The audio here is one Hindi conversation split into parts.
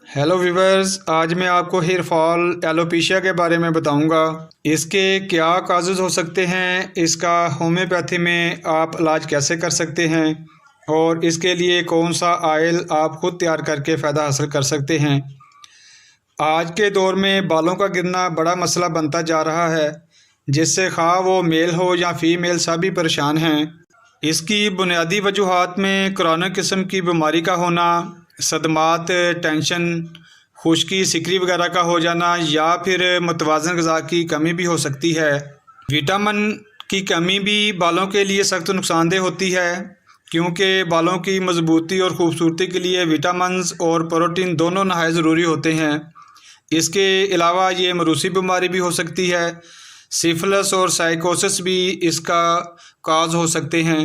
हेलो वीवर्स, आज मैं आपको हेयर फॉल एलोपेशिया के बारे में बताऊंगा। इसके क्या काजेज़ हो सकते हैं, इसका होम्योपैथी में आप इलाज कैसे कर सकते हैं और इसके लिए कौन सा ऑयल आप खुद तैयार करके फ़ायदा हासिल कर सकते हैं। आज के दौर में बालों का गिरना बड़ा मसला बनता जा रहा है, जिससे खा वो मेल हो या फीमेल सभी परेशान हैं। इसकी बुनियादी वजूहात में क्रॉनिक किस्म की बीमारी का होना, सदमात, टेंशन, खुश्की, सिकरी वगैरह का हो जाना या फिर मुतवाज़न ग़िज़ा की कमी भी हो सकती है। विटामिन की कमी भी बालों के लिए सख्त नुकसानदेह होती है, क्योंकि बालों की मजबूती और ख़ूबसूरती के लिए विटामिन्स और प्रोटीन दोनों नहायत ज़रूरी होते हैं। इसके अलावा ये मरूसी बीमारी भी हो सकती है। सिफिलिस और साइकोसिस भी इसका काज हो सकते हैं।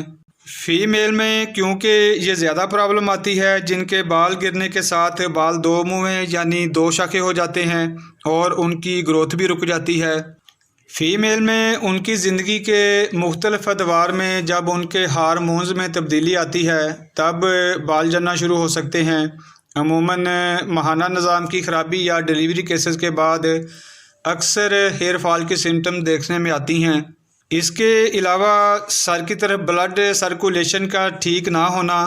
फीमेल में क्योंकि ये ज़्यादा प्रॉब्लम आती है, जिनके बाल गिरने के साथ बाल दो मुँह में यानी दो शाखे हो जाते हैं और उनकी ग्रोथ भी रुक जाती है। फ़ीमेल में उनकी ज़िंदगी के मुख्तलिफ़ अदवार में जब उनके हार्मोन्स में तब्दीली आती है तब बाल झड़ना शुरू हो सकते हैं। अमूमन माहाना निज़ाम की ख़राबी या डिलीवरी केसेस के बाद अक्सर हेयर फॉल की सिम्टम देखने में आती हैं। इसके अलावा सर की तरफ ब्लड सर्कुलेशन का ठीक ना होना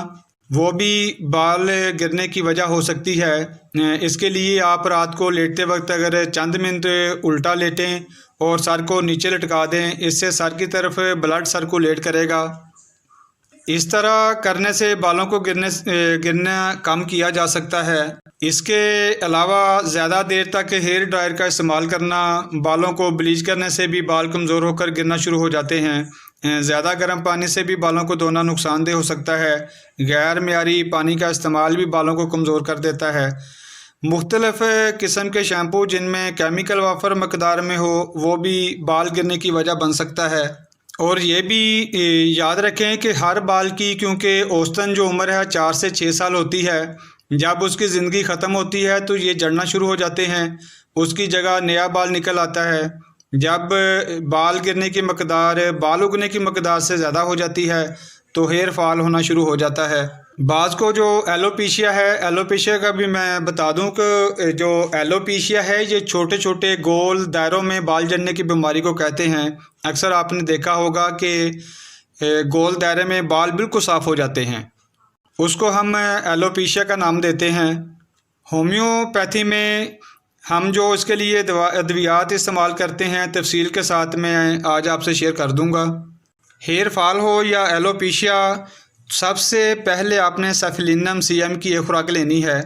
वो भी बाल गिरने की वजह हो सकती है। इसके लिए आप रात को लेटते वक्त अगर चंद मिनट उल्टा लेटें और सर को नीचे लटका दें, इससे सर की तरफ ब्लड सर्कुलेट करेगा। इस तरह करने से बालों को गिरना कम किया जा सकता है। इसके अलावा ज़्यादा देर तक हेयर ड्रायर का इस्तेमाल करना, बालों को ब्लीच करने से भी बाल कमज़ोर होकर गिरना शुरू हो जाते हैं। ज़्यादा गर्म पानी से भी बालों को धोना नुकसानदेह हो सकता है। गैर मेयारी पानी का इस्तेमाल भी बालों को कमज़ोर कर देता है। मुख्तलिफ़ किस्म के शैम्पू जिनमें केमिकल वाफर मकदार में हो वो भी बाल गिरने की वजह बन सकता है। और ये भी याद रखें कि हर बाल की क्योंकि औसतन जो उम्र है 4 से 6 साल होती है, जब उसकी ज़िंदगी ख़त्म होती है तो ये झड़ना शुरू हो जाते हैं। उसकी जगह नया बाल निकल आता है। जब बाल गिरने की मकदार बाल उगने की मकदार से ज़्यादा हो जाती है तो हेयर फॉल होना शुरू हो जाता है। बाज़ को जो एलोपेशिया है, एलोपेशिया का भी मैं बता दूं कि जो एलोपेशिया है ये छोटे छोटे गोल दायरों में बाल झड़ने की बीमारी को कहते हैं। अक्सर आपने देखा होगा कि गोल दायरे में बाल बिल्कुल साफ़ हो जाते हैं, उसको हम एलोपेशिया का नाम देते हैं। होम्योपैथी में हम जो इसके लिए अद्वियात इस्तेमाल करते हैं तफसील के साथ मैं आज आपसे शेयर कर दूंगा। हेयर फॉल हो या एलोपेशिया, सबसे पहले आपने सेफिलिनम सीएम की एक खुराक लेनी है।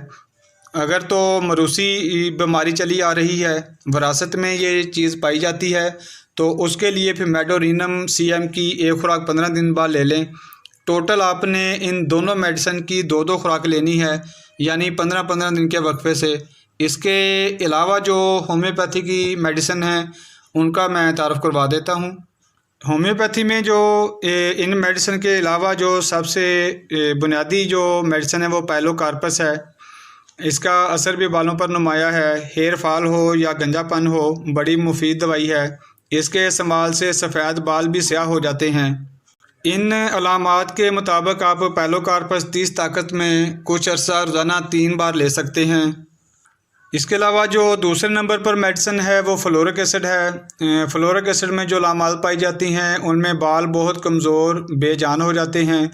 अगर तो मरूसी बीमारी चली आ रही है, विरासत में ये चीज़ पाई जाती है, तो उसके लिए फिर मेडोरिनम सीएम की एक खुराक 15 दिन बाद ले लें। टोटल आपने इन दोनों मेडिसिन की 2-2 खुराक लेनी है, यानी 15-15 दिन के वक्फे से। इसके अलावा जो होम्योपैथी की मेडिसिन हैं उनका मैं तारफ़ करवा देता हूँ। होम्योपैथी में जो इन मेडिसिन के अलावा जो सबसे बुनियादी जो मेडिसिन है वो पाइलोकार्पस है। इसका असर भी बालों पर नुमाया है। हेयर फॉल हो या गंजापन हो, बड़ी मुफीद दवाई है। इसके इस्तेमाल से सफ़ेद बाल भी स्याह हो जाते हैं। इन अलामात के मुताबिक आप पाइलोकार्पस 30 ताकत में कुछ अर्सा रोज़ाना 3 बार ले सकते हैं। इसके अलावा जो दूसरे नंबर पर मेडिसिन है वो फ्लोरिक एसिड है। फ्लोरिक एसिड में जो लामाल पाई जाती हैं उनमें बाल बहुत कमज़ोर बेजान हो जाते हैं,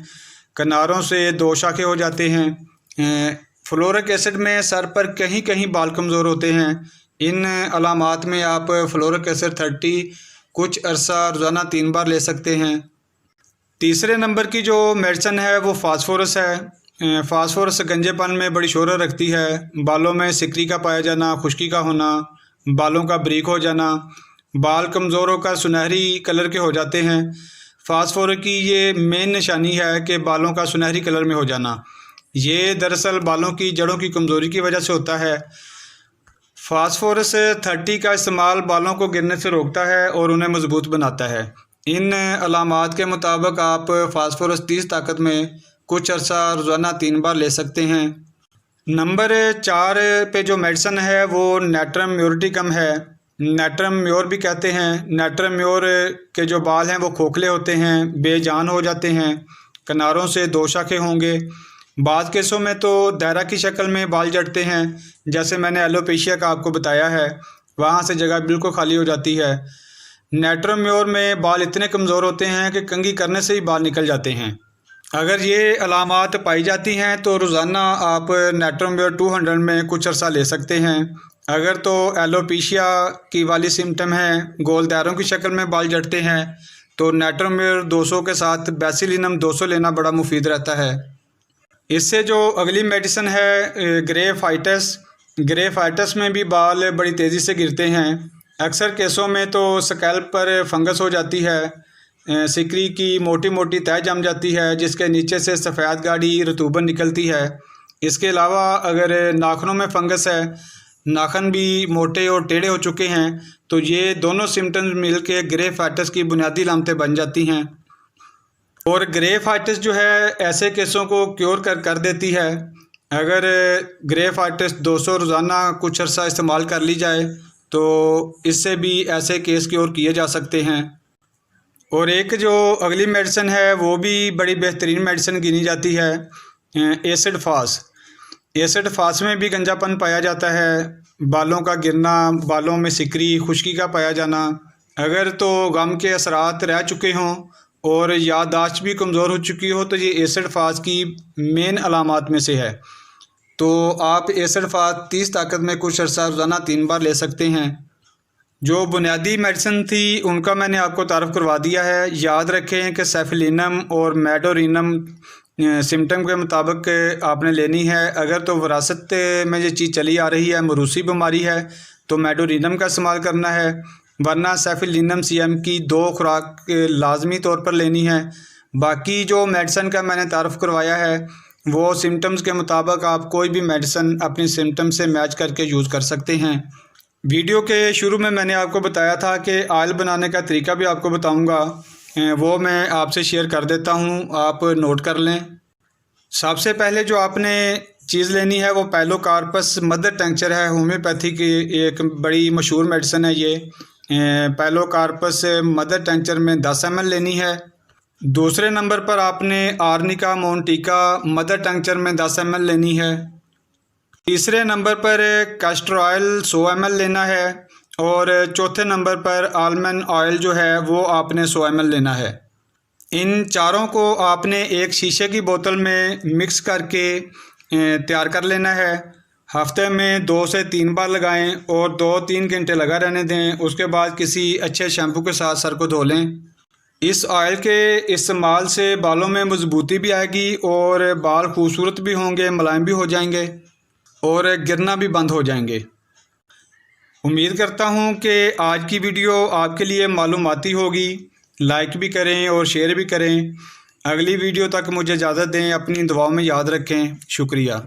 किनारों से 2 शाखे हो जाते हैं। फ्लोरिक एसिड में सर पर कहीं कहीं बाल कमज़ोर होते हैं। इन अलामात में आप फ्लोरिक एसिड 30 कुछ अरसा रोज़ाना 3 बार ले सकते हैं। तीसरे नंबर की जो मेडिसिन है वो फास्फोरस है। फास्फोरस गंजेपन में बड़ी शोहरत रखती है। बालों में सिकरी का पाया जाना, खुश्की का होना, बालों का ब्रीक हो जाना, बाल कमज़ोर होकर सुनहरी कलर के हो जाते हैं। फास्फोरस की ये मेन निशानी है कि बालों का सुनहरी कलर में हो जाना। ये दरअसल बालों की जड़ों की कमज़ोरी की वजह से होता है। फास्फोरस 30 का इस्तेमाल बालों को गिरने से रोकता है और उन्हें मजबूत बनाता है। इन अलामात के मुताबिक आप फास्फोरस 30 ताकत में कुछ अर्सा रोज़ाना 3 बार ले सकते हैं। नंबर 4 पे जो मेडिसिन है वो नेट्रम म्योरिटिकम है। नेट्रम म्योर भी कहते हैं। नेट्रम म्योर के जो बाल हैं वो खोखले होते हैं, बेजान हो जाते हैं, किनारों से 2 शाखे होंगे। बाज़ केसों में तो दायरा की शक्ल में बाल झड़ते हैं, जैसे मैंने एलोपेशिया का आपको बताया है, वहाँ से जगह बिल्कुल खाली हो जाती है। नेट्रोम्योर में बाल इतने कमज़ोर होते हैं कि कंघी करने से ही बाल निकल जाते हैं। अगर ये अलामात पाई जाती हैं तो रोज़ाना आप नेट्रोम्योर 200 में कुछ अर्सा ले सकते हैं। अगर तो एलोपेशिया की वाली सिम्टम है, गोल दायरों की शक्ल में बाल झड़ते हैं, तो नेट्रोम्योर 200 के साथ बेसिलिनम 200 लेना बड़ा मुफीद रहता है। इससे जो अगली मेडिसिन है ग्रेफाइटस में भी बाल बड़ी तेज़ी से गिरते हैं। अक्सर केसों में तो स्कैल्प पर फंगस हो जाती है, सिकरी की मोटी मोटी तह जम जाती है जिसके नीचे से सफ़ेद गाढ़ी रतूबत निकलती है। इसके अलावा अगर नाखनों में फंगस है, नाखन भी मोटे और टेढ़े हो चुके हैं, तो ये दोनों सिम्टम्स मिलके ग्रेफाइटस की बुनियादी अलामतें बन जाती हैं। और ग्रेफाइटिस जो है ऐसे केसों को क्योर कर देती है। अगर ग्रेफाइटिस 200 रोज़ाना कुछ अर्सा इस्तेमाल कर ली जाए तो इससे भी ऐसे केस क्योर किए जा सकते हैं। और एक जो अगली मेडिसिन है वो भी बड़ी बेहतरीन मेडिसिन गिनी जाती है, एसिड फास में भी गंजापन पाया जाता है, बालों का गिरना, बालों में सिकरी खुश्की का पाया जाना। अगर तो गम के असरात रह चुके हों और याददाश्त भी कमज़ोर हो चुकी हो तो ये एसिड फास की मेन अलामात में से है। तो आप एसिड फास 30 ताकत में कुछ अर्सा रोज़ाना 3 बार ले सकते हैं। जो बुनियादी मेडिसिन थी उनका मैंने आपको तारफ़ करवा दिया है। याद रखें कि सेफिलिनम और मेडोरिनम सिम्टम के मुताबिक आपने लेनी है। अगर तो विरासत में ये चीज़ चली आ रही है, मरूसी बीमारी है, तो मेडोरिनम का इस्तेमाल करना है, वरना सेफिलिनम सीएम की 2 खुराक लाजमी तौर पर लेनी है। बाकी जो मेडिसिन का मैंने तारफ़ करवाया है वो सिम्टम्स के मुताबिक आप कोई भी मेडिसिन अपनी सिम्टम से मैच करके यूज़ कर सकते हैं। वीडियो के शुरू में मैंने आपको बताया था कि ऑयल बनाने का तरीका भी आपको बताऊंगा, वो मैं आपसे शेयर कर देता हूं, आप नोट कर लें। सबसे पहले जो आपने चीज़ लेनी है वो पैलोकार्पस मदर टिंचर है, होम्योपैथी की एक बड़ी मशहूर मेडिसिन है ये। पैलोकार्पस मदर टिंचर में 10 ml लेनी है। दूसरे नंबर पर आपने आर्निका मोन्टिका मदर टिंचर में 10 ml लेनी है। तीसरे नंबर पर कैस्टर ऑयल 100 ml लेना है और चौथे नंबर पर आलमंड ऑयल जो है वो आपने 100 ml लेना है। इन चारों को आपने एक शीशे की बोतल में मिक्स करके तैयार कर लेना है। हफ्ते में 2 से 3 बार लगाएं और 2-3 घंटे लगा रहने दें। उसके बाद किसी अच्छे शैम्पू के साथ सर को धो लें। इस ऑयल के इस्तेमाल से बालों में मजबूती भी आएगी और बाल खूबसूरत भी होंगे, मुलायम भी हो जाएंगे और गिरना भी बंद हो जाएंगे। उम्मीद करता हूँ कि आज की वीडियो आपके लिए मालूमाती होगी। लाइक भी करें और शेयर भी करें। अगली वीडियो तक मुझे इजाज़त दें। अपनी दुआओं में याद रखें। शुक्रिया।